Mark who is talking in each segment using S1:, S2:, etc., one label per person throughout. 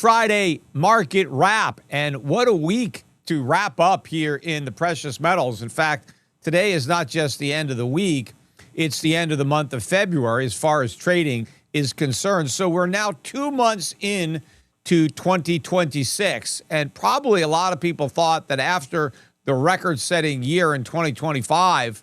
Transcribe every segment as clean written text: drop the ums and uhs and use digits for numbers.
S1: Friday market wrap, and what a week to wrap up here in the precious metals. In fact, today is not just the end of the week, it's the end of the month of February as far as trading is concerned. So we're now 2 months in to 2026, and probably a lot of people thought that after the record-setting year in 2025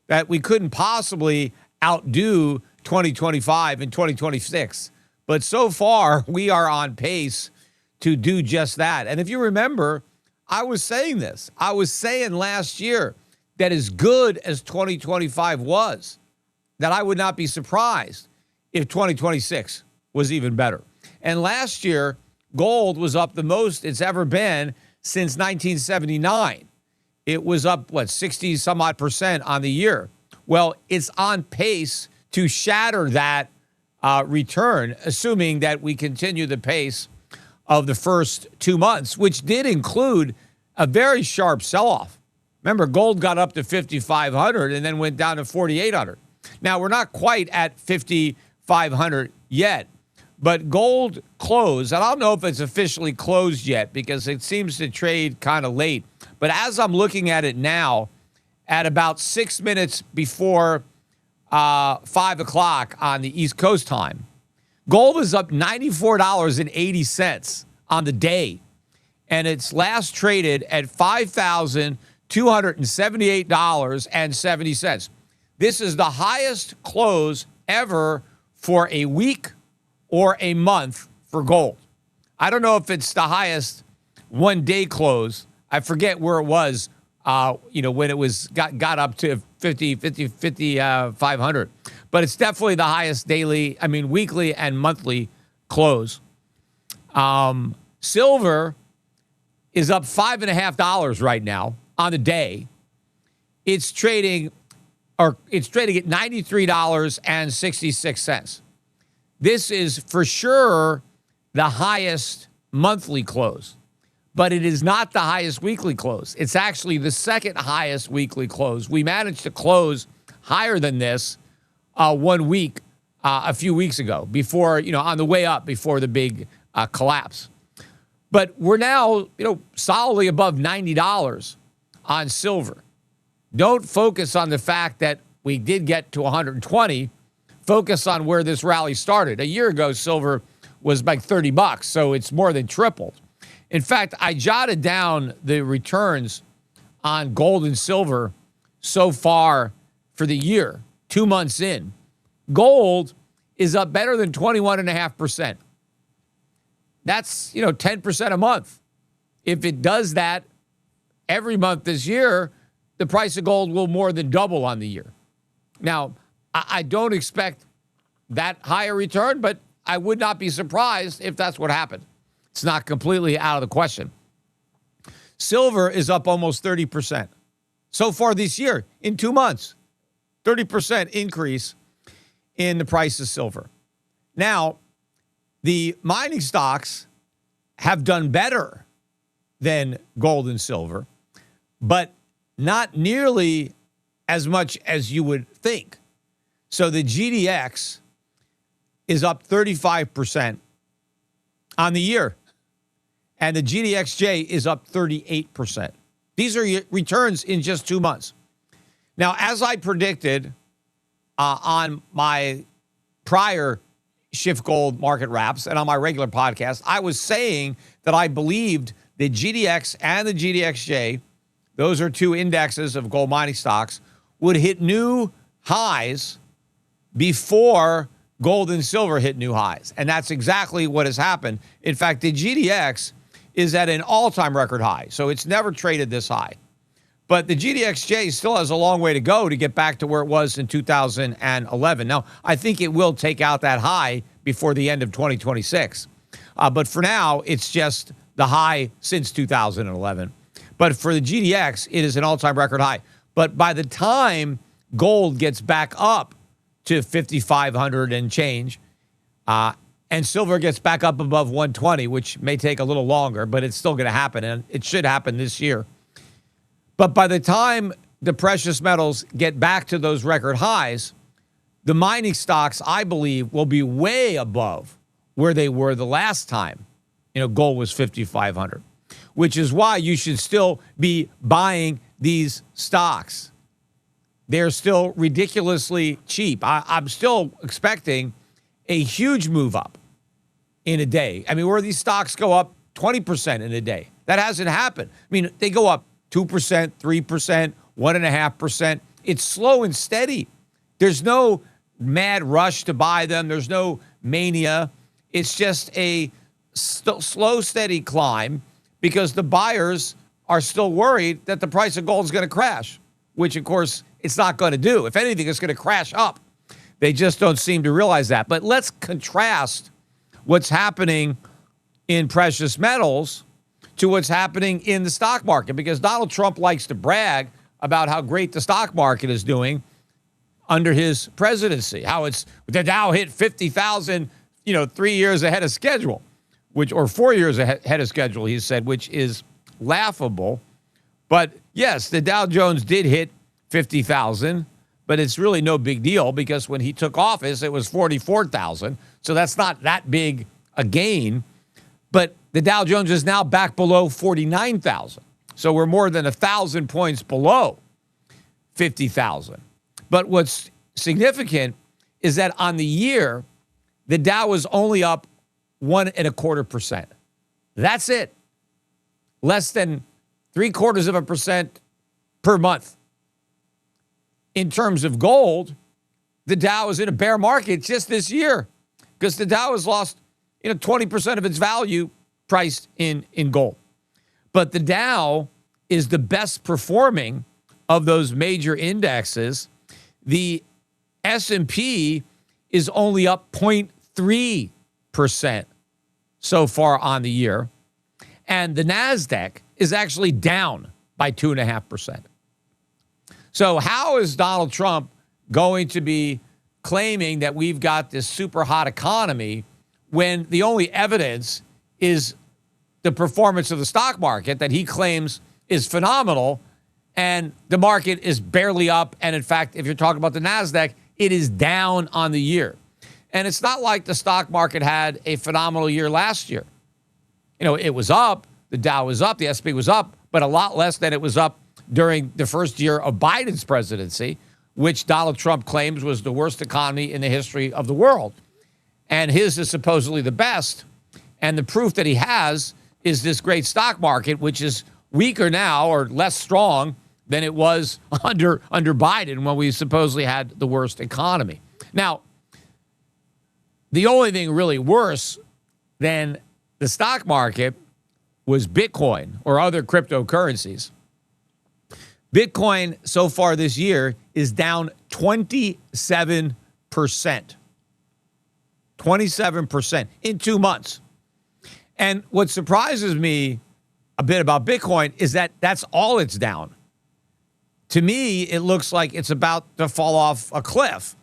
S1: that we couldn't possibly outdo 2025 and 2026. But so far, we are on pace to do just that. And if you remember, I was saying this. I was saying last year that as good as 2025 was, that I would not be surprised if 2026 was even better. And last year, gold was up the most it's ever been since 1979. It was up, 60 some odd percent on the year. Well, it's on pace to shatter that return, assuming that we continue the pace of the first 2 months, which did include a very sharp sell-off. Remember, gold got up to 5,500 and then went down to 4,800. Now, we're not quite at 5,500 yet, but gold closed. And I don't know if it's officially closed yet because it seems to trade kind of late. But as I'm looking at it now, at about 6 minutes before 5 o'clock on the East Coast time, gold is up $94.80 on the day. And it's last traded at $5,278.70. This is the highest close ever for a week or a month for gold. I don't know if it's the highest one-day close. I forget where it was, when it was got up to 500. But it's definitely the highest weekly and monthly close. Silver is up $5.50 right now on the day. It's trading at $93.66. This is for sure the highest monthly close, but it is not the highest weekly close. It's actually the second highest weekly close. We managed to close higher than this 1 week, a few weeks ago, before, on the way up before the big collapse. But we're now, solidly above $90 on silver. Don't focus on the fact that we did get to 120. Focus on where this rally started. A year ago, silver was like $30, so it's more than tripled. In fact, I jotted down the returns on gold and silver so far for the year, 2 months in. Gold is up better than 21.5%. That's, 10% a month. If it does that every month this year, the price of gold will more than double on the year. Now, I don't expect that higher return, but I would not be surprised if that's what happened. It's not completely out of the question. Silver is up almost 30% so far this year in 2 months. 30% increase in the price of silver. Now, the mining stocks have done better than gold and silver, but not nearly as much as you would think. So the GDX is up 35% on the year, and the GDXJ is up 38%. These are returns in just 2 months. Now, as I predicted on my prior Schiff Gold market wraps and on my regular podcast, I was saying that I believed the GDX and the GDXJ, those are two indexes of gold mining stocks, would hit new highs before gold and silver hit new highs. And that's exactly what has happened. In fact, the GDX is at an all-time record high, so it's never traded this high. But the GDXJ still has a long way to go to get back to where it was in 2011. Now, I think it will take out that high before the end of 2026. But for now, it's just the high since 2011. But for the GDX, it is an all-time record high. But by the time gold gets back up to 5,500 and change, and silver gets back up above 120, which may take a little longer, but it's still going to happen, and it should happen this year. But by the time the precious metals get back to those record highs, the mining stocks, I believe, will be way above where they were the last time gold was 5,500, which is why you should still be buying these stocks. They're still ridiculously cheap. I'm still expecting a huge move up in a day. I mean, where these stocks go up 20% in a day. That hasn't happened. I mean, they go up 2%, 3%, 1.5%. It's slow and steady. There's no mad rush to buy them. There's no mania. It's just a slow, steady climb because the buyers are still worried that the price of gold is going to crash, which, of course, it's not going to do. If anything, it's going to crash up. They just don't seem to realize that. But let's contrast what's happening in precious metals to what's happening in the stock market, because Donald Trump likes to brag about how great the stock market is doing under his presidency, how it's the Dow hit 50,000, 3 years ahead of schedule, or 4 years ahead of schedule, he said, which is laughable. But yes, the Dow Jones did hit 50,000, but it's really no big deal because when he took office, it was 44,000. So that's not that big a gain. But the Dow Jones is now back below 49,000. So we're more than 1,000 points below 50,000. But what's significant is that on the year, the Dow was only up 1.25%. That's it. Less than 0.75% per month. In terms of gold, the Dow is in a bear market just this year because the Dow has lost 20% of its value priced in gold. But the Dow is the best performing of those major indexes. The S&P is only up 0.3% so far on the year. And the NASDAQ is actually down by 2.5%. So how is Donald Trump going to be claiming that we've got this super hot economy when the only evidence is the performance of the stock market that he claims is phenomenal, and the market is barely up? And in fact, if you're talking about the NASDAQ, it is down on the year. And it's not like the stock market had a phenomenal year last year. It was up, the Dow was up, the S&P was up, but a lot less than it was up during the first year of Biden's presidency, which Donald Trump claims was the worst economy in the history of the world. And his is supposedly the best. And the proof that he has is this great stock market, which is weaker now or less strong than it was under Biden when we supposedly had the worst economy. Now, the only thing really worse than the stock market was Bitcoin or other cryptocurrencies. Bitcoin so far this year is down 27%. 27% in 2 months. And what surprises me a bit about Bitcoin is that that's all it's down. To me, it looks like it's about to fall off a cliff.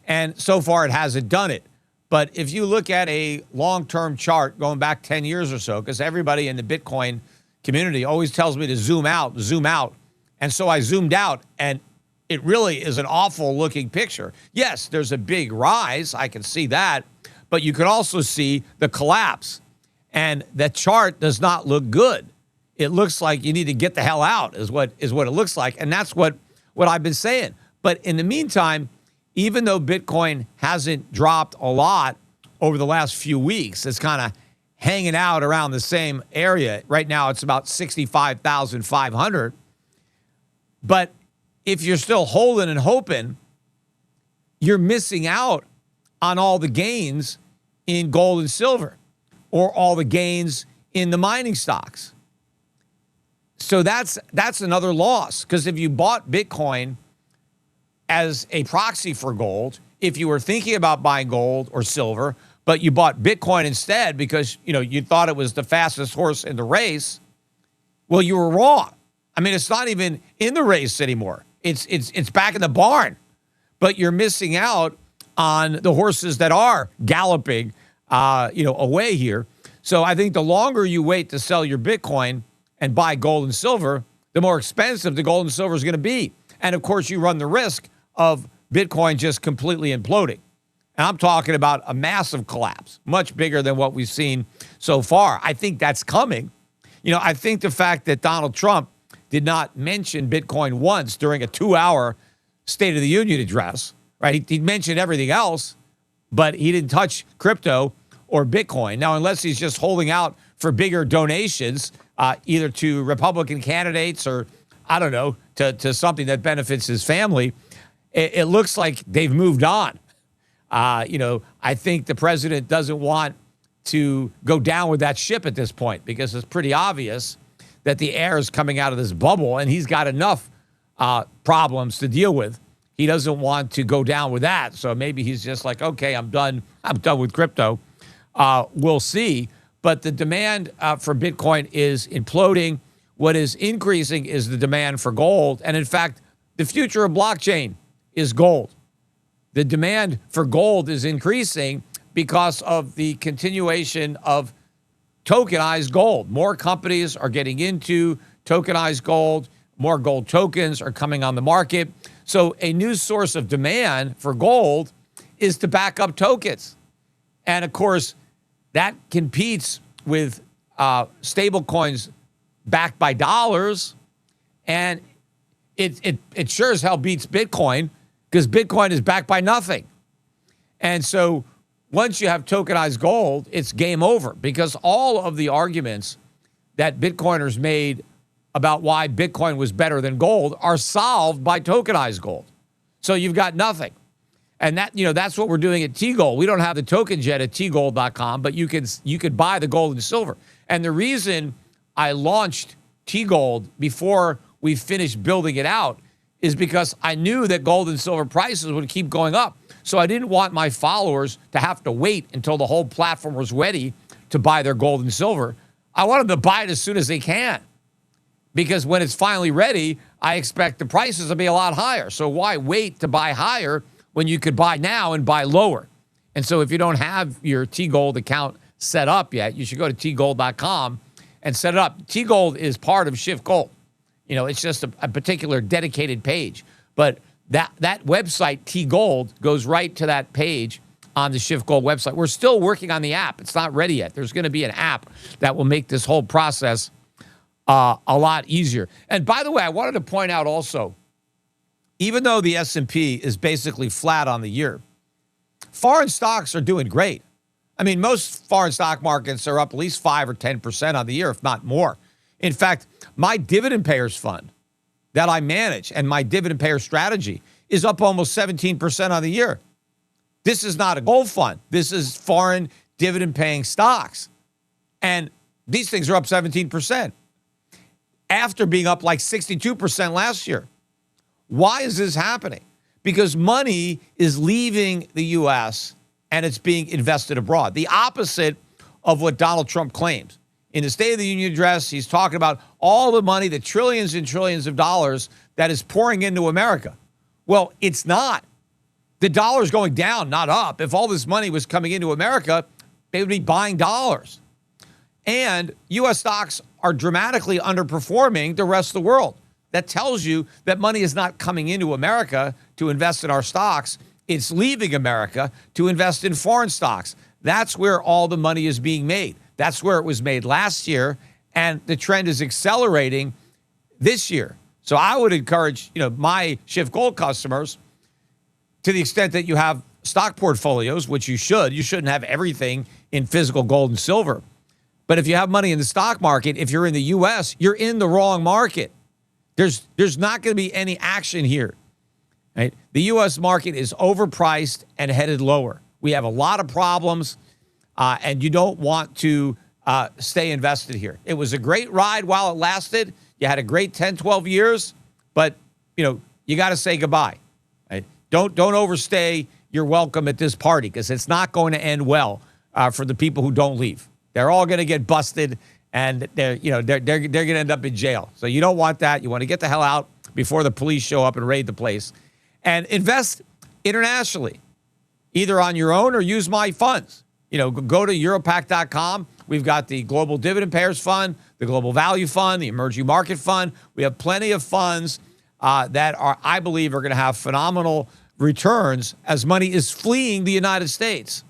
S1: And so far, it hasn't done it. But if you look at a long-term chart going back 10 years or so, because everybody in the Bitcoin community always tells me to zoom out. And so I zoomed out, and it really is an awful-looking picture. Yes, there's a big rise. I can see that. But you can also see the collapse. And that chart does not look good. It looks like you need to get the hell out is what it looks like. And that's what I've been saying. But in the meantime, even though Bitcoin hasn't dropped a lot over the last few weeks, it's kind of hanging out around the same area. Right now, it's about 65,500. But if you're still holding and hoping, you're missing out on all the gains in gold and silver or all the gains in the mining stocks. So that's another loss, because if you bought Bitcoin as a proxy for gold, if you were thinking about buying gold or silver, but you bought Bitcoin instead because you thought it was the fastest horse in the race, well, you were wrong. I mean, it's not even in the race anymore. It's back in the barn, but you're missing out on the horses that are galloping, away here. So I think the longer you wait to sell your Bitcoin and buy gold and silver, the more expensive the gold and silver is going to be. And of course, you run the risk of Bitcoin just completely imploding. And I'm talking about a massive collapse, much bigger than what we've seen so far. I think that's coming. I think the fact that Donald Trump did not mention Bitcoin once during a 2-hour State of the Union address, right? He mentioned everything else, but he didn't touch crypto or Bitcoin. Now, unless he's just holding out for bigger donations, either to Republican candidates or, I don't know, to something that benefits his family, it looks like they've moved on. I think the president doesn't want to go down with that ship at this point because it's pretty obvious that the air is coming out of this bubble and he's got enough problems to deal with. He doesn't want to go down with that. So maybe he's just like, okay, I'm done. I'm done with crypto. We'll see. But the demand for Bitcoin is imploding. What is increasing is the demand for gold. And in fact, the future of blockchain is gold. The demand for gold is increasing because of the continuation of tokenized gold. More companies are getting into tokenized gold. More gold tokens are coming on the market. So a new source of demand for gold is to back up tokens. And of course, that competes with stable coins backed by dollars. And it sure as hell beats Bitcoin because Bitcoin is backed by nothing. And so once you have tokenized gold, it's game over because all of the arguments that Bitcoiners made about why Bitcoin was better than gold are solved by tokenized gold. So you've got nothing. And that's what we're doing at T-Gold. We don't have the tokens yet at tgold.com, but you could buy the gold and silver. And the reason I launched T-Gold before we finished building it out is because I knew that gold and silver prices would keep going up. So I didn't want my followers to have to wait until the whole platform was ready to buy their gold and silver. I want them to buy it as soon as they can. Because when it's finally ready, I expect the prices to be a lot higher. So why wait to buy higher when you could buy now and buy lower? And so if you don't have your T-Gold account set up yet, you should go to tgold.com and set it up. T-Gold is part of Schiff Gold. It's just a particular dedicated page. But that website, T-Gold, goes right to that page on the Schiff Gold website. We're still working on the app. It's not ready yet. There's going to be an app that will make this whole process a lot easier. And by the way, I wanted to point out also, even though the S&P is basically flat on the year, foreign stocks are doing great. I mean, most foreign stock markets are up at least 5 or 10% on the year, if not more. In fact, my dividend payers fund that I manage and my dividend payer strategy is up almost 17% on the year. This is not a gold fund. This is foreign dividend paying stocks. And these things are up 17% after being up like 62% last year. Why is this happening? Because money is leaving the U.S. and it's being invested abroad. The opposite of what Donald Trump claims. In the State of the Union address, he's talking about all the money, the trillions and trillions of dollars that is pouring into America. Well, it's not. The dollar's going down, not up. If all this money was coming into America, they would be buying dollars. And U.S. stocks are dramatically underperforming the rest of the world. That tells you that money is not coming into America to invest in our stocks. It's leaving America to invest in foreign stocks. That's where all the money is being made. That's where it was made last year, and the trend is accelerating this year. So I would encourage, my Schiff Gold customers, to the extent that you have stock portfolios, which you shouldn't have everything in physical gold and silver. But if you have money in the stock market, if you're in the U.S., you're in the wrong market. There's not going to be any action here. Right? The U.S. market is overpriced and headed lower. We have a lot of problems, and you don't want to stay invested here. It was a great ride while it lasted. You had a great 10, 12 years, but you got to say goodbye. Right? Don't overstay your welcome at this party because it's not going to end well for the people who don't leave. They're all going to get busted, and they're going to end up in jail. So you don't want that. You want to get the hell out before the police show up and raid the place, and invest internationally, either on your own or use my funds. Go to Europac.com. We've got the Global Dividend Payers Fund, the Global Value Fund, the Emerging Market Fund. We have plenty of funds that I believe are going to have phenomenal returns as money is fleeing the United States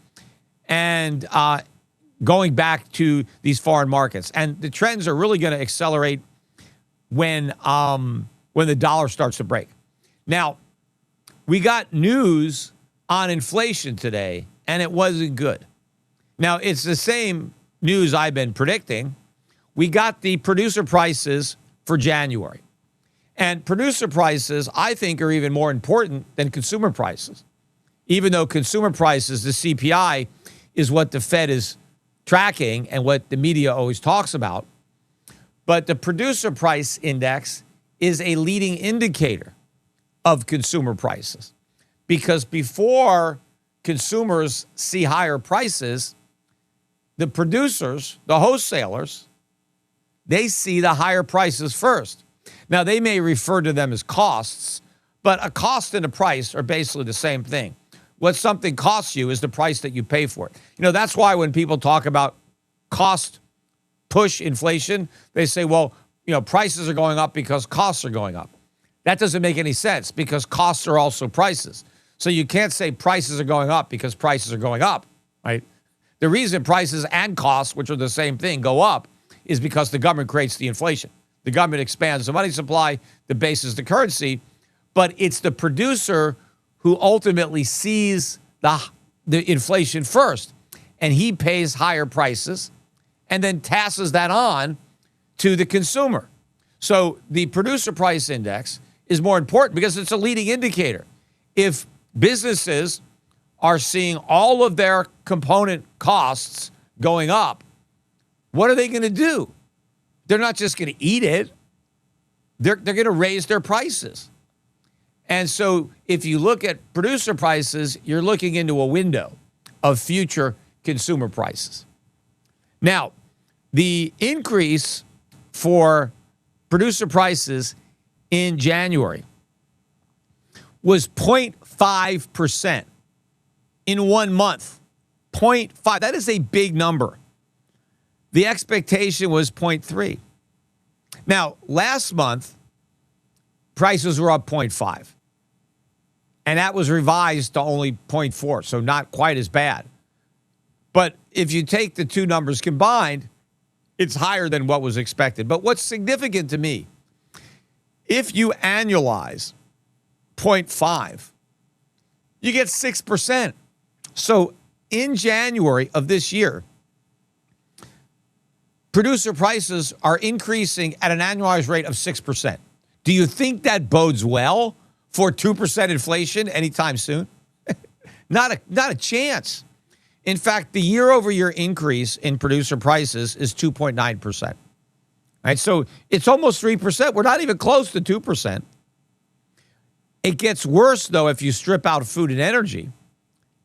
S1: and going back to these foreign markets. And the trends are really going to accelerate when the dollar starts to break. Now, we got news on inflation today, and it wasn't good. Now, it's the same news I've been predicting. We got the producer prices for January. And producer prices, I think, are even more important than consumer prices. Even though consumer prices, the CPI, is what the Fed is tracking and what the media always talks about. But the producer price index is a leading indicator of consumer prices. Because before consumers see higher prices, the producers, the wholesalers, they see the higher prices first. Now, they may refer to them as costs, but a cost and a price are basically the same thing. What something costs you is the price that you pay for it. You know, that's why when people talk about cost push inflation, they say, well, you know, prices are going up because costs are going up. That doesn't make any sense because costs are also prices. So you can't say prices are going up because prices are going up, right? The reason prices and costs, which are the same thing, go up is because the government creates the inflation. The government expands the money supply, the base is the currency, but it's the producer who ultimately sees the inflation first, and he pays higher prices and then passes that on to the consumer. So the producer price index is more important because it's a leading indicator. If businesses are seeing all of their component costs going up, what are they going to do? They're not just going to eat it. They're going to raise their prices. And so if you look at producer prices, you're looking into a window of future consumer prices. Now, the increase for producer prices in January was 0.5% in 1 month. 0.5. That is a big number. The expectation was 0.3. Now, last month, prices were up 0.5. And that was revised to only 0.4, so not quite as bad. But if you take the two numbers combined, it's higher than what was expected. But what's significant to me, if you annualize 0.5, you get 6%. So in January of this year, producer prices are increasing at an annualized rate of 6%. Do you think that bodes well for 2% inflation anytime soon? Not a chance. In fact, the year-over-year increase in producer prices is 2.9%. Right? So it's almost 3%. We're not even close to 2%. It gets worse, though, if you strip out food and energy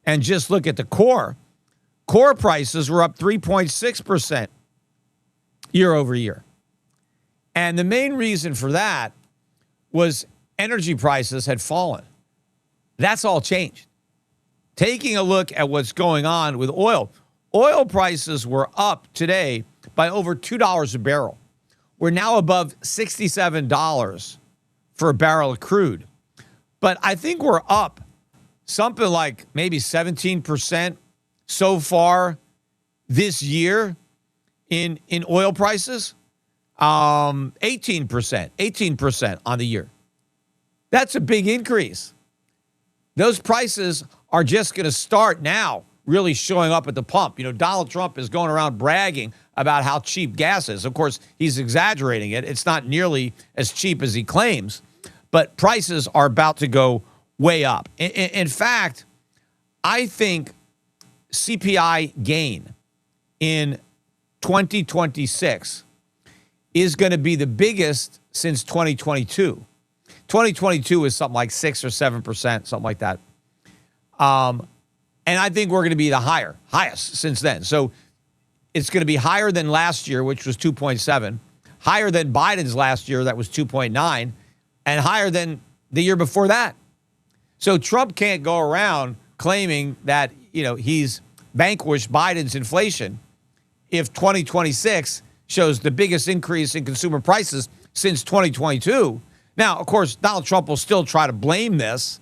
S1: and just look at the core. Core prices were up 3.6% year over year. And the main reason for that was energy prices had fallen. That's all changed. Taking a look at what's going on with oil. Oil prices were up today by over $2 a barrel. We're now above $67 for a barrel of crude. But I think we're up something like maybe 17% so far this year in oil prices. 18% on the year. That's a big increase. Those prices are just going to start now really showing up at the pump. You know, Donald Trump is going around bragging about how cheap gas is. Of course, he's exaggerating it. It's not nearly as cheap as he claims, but prices are about to go way up. In fact, I think CPI gain in 2026 is going to be the biggest since 2022. 2022 is something like 6 or 7%, something like that. And I think we're going to be the highest since then. So it's going to be higher than last year, which was 2.7, higher than Biden's last year, that was 2.9, and higher than the year before that. So Trump can't go around claiming that, you know, he's vanquished Biden's inflation if 2026 shows the biggest increase in consumer prices since 2022. Now, of course, Donald Trump will still try to blame this